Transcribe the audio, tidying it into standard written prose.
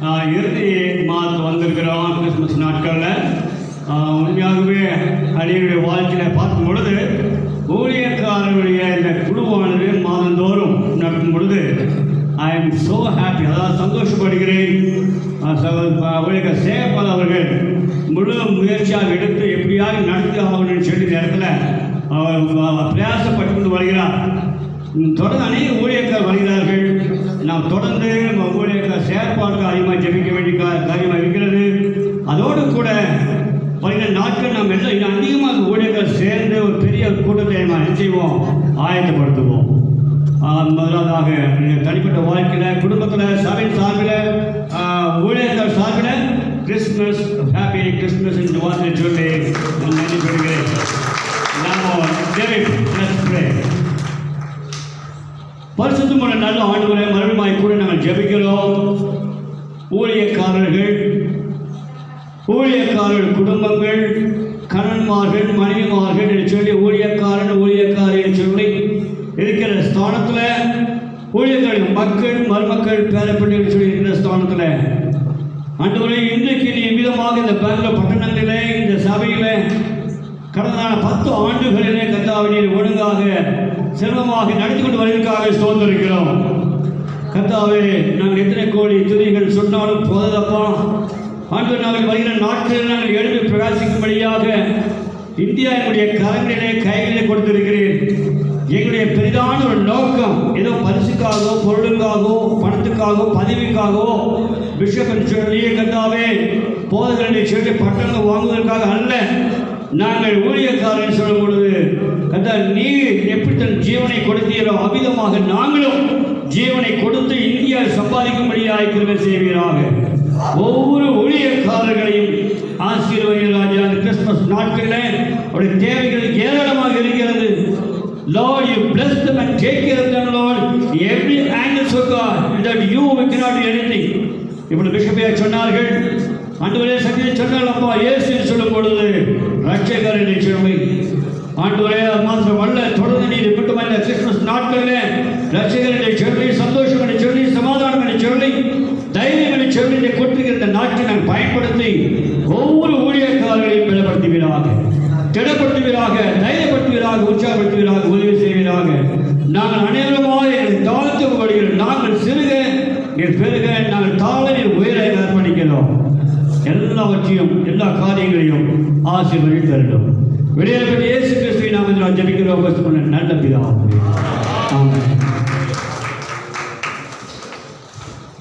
இறுதி மாதத்தில் வந்திருக்கிறோம். கிறிஸ்மஸ் நாட்களில் உண்மையாகவே அடியுடைய வாழ்க்கையில் பார்க்கும் பொழுது ஊழியக்காரர்களுடைய இந்த குழுவானது மாதந்தோறும் நடக்கும் பொழுது ஐ எம் ஸோ ஹாப்பி, அதாவது சந்தோஷப்படுகிறேன். ஊழியக்க சேப்பால் அவர்கள் முழு முயற்சியாக எடுத்து எப்படியாக நடத்தி ஆகணும்னு சொல்லி நேரத்தில் அவர் பிரயாசப்பட்டு கொண்டு வருகிறார். தொடர்ந்து அநேக ஊழியர்கள் வருகிறார்கள். நாம் தொடர்ந்து ஊழியர்கள் செயற்பாடுக்கு அதிகமாக ஜெபிக்க வேண்டிய காரியமாக இருக்கிறது. அதோடு கூட 12 நாட்கள் நாம் எல்லாம் இன்னும் அதிகமாக ஊழியர்கள் சேர்ந்து ஒரு பெரிய கூட்டத்தை நாம் செய்வோம், ஆயத்தப்படுத்துவோம். முதலாவதாக தனிப்பட்ட வாழ்க்கையில், குடும்பத்தில், சபையின் சார்பில், ஊழியர்கள் சார்பில் கிறிஸ்மஸ் ஹாப்பி கிறிஸ்மஸ் என்று வார்த்தை சொல்லி நான் நன்றி சொல்கிறேன். பரிசுத்தமுள்ள நல்ல ஆண்டவரை மறுபடியும் கூட நாங்கள் ஜெபிக்கிறோம். ஊழியக்காரர்கள் குடும்பங்கள், கணவன்மார்கள், மனைவிமார்கள் என்று சொல்லி ஊழியக்காரி என்று சொல்லி இருக்கிற ஸ்தானத்தில், ஊழியர்கள் மக்கள், மருமக்கள், பேரப்பிள்ளைகள் சொல்லி இருக்கிற ஸ்தானத்தில் ஆண்டவரே, இன்றைக்கு நீ விதமாக இந்த பெங்களூர் பட்டணங்களிலே, இந்த சபையில் கடந்த 10 ஆண்டுகளிலே கர்த்தாவை நீர் ஒழுங்காக செல்வமாக நடத்தி கொண்டு வருவதற்காக ஸ்தோத்திரிக்கிறோம். கர்த்தாவே, நாங்கள் எத்தனை கோடி துதிகள் சொன்னாலும் போதப்பா. ஆண்டவர், நாங்கள் வருகிற நாட்களில் நாங்கள் எழுந்து பிரகாசிக்கும்படியாக இந்தியா என்னுடைய கரங்களிலே கைகளிலே கொடுத்திருக்கிறேன். எங்களுடைய பெரிதான ஒரு நோக்கம் ஏதோ பரிசுக்காகவோ, பொருளுக்காகவோ, பணத்துக்காகவோ, பதவிக்காகவோ, பிஷப் என்று சொல்லி கர்த்தாவே போதகர்களை சொல்லி பட்டங்கள் வாங்குவதற்காக அல்ல. நாங்கள் ஊழியக்காரன் சொல்லும் பொழுது கர்த்தா, நீ எப்படி தன் ஜீவனை கொடுத்தீரோ அமிதமாக நாங்களும் ஜீவனை கொடுத்து இந்தியா சம்பாதிக்கும்படியாக கிருபை செய்வீராக. ஒவ்வொரு ஊழியக்காரர்களையும் ஆசீர்வதிங்க ராஜா. அந்த கிறிஸ்துமஸ் நாட்களில் அவருடைய தேவைகள் ஏராளமாக இருக்கிறது. Lord, you bless them and take care of them, Lord. Every angle of God that you cannot do anything. இப்பொழுது பிஷப்பையா சொன்னார்கள், ஆண்டவரே சத்தியை சொன்னால் அப்பா இயேசு சொல்லும் பொழுது ரட்சகர் என்று சொல்லி ஆண்டவரே மாத்திரம் அல்ல, தொடர்ந்து நீர் மட்டுமல்ல கிறிஸ்துமஸ் நாட்களில் ரட்சகர் என்று சொல்லி, சந்தோஷம் என்று சொல்லி, சமாதானம் என்று சொல்லி, தைரியம் என்று சொல்லி இதை கொடுத்திருக்கிற நாட்டை நாங்கள் பயன்படுத்தி ஒவ்வொரு ஊழியக்காரர்களையும் பலப்படுத்துவீராக, திடப்படுத்துவீராக, தைரியப்படுத்துவீராக, உற்சாகப்படுத்துவீராக, உதவி செய்வீராக. நாங்கள் அனைவருமாக எங்களை தாழ்த்து வருகிறோம். நாங்கள் சிறுக நீர் பெருக, நாங்கள் தாழ நீர் உயர அர்ப்பணிக்கிறோம். எல்லாவற்றையும் எல்லா காரியங்களையும் ஆசீர்வதித்து தரணும். வெளியேறப்பட்ட இயேசு கிறிஸ்துவின் நாமத்தில் ஜெபிக்கிறோம் நல்ல பிதாவே. ஆமென்.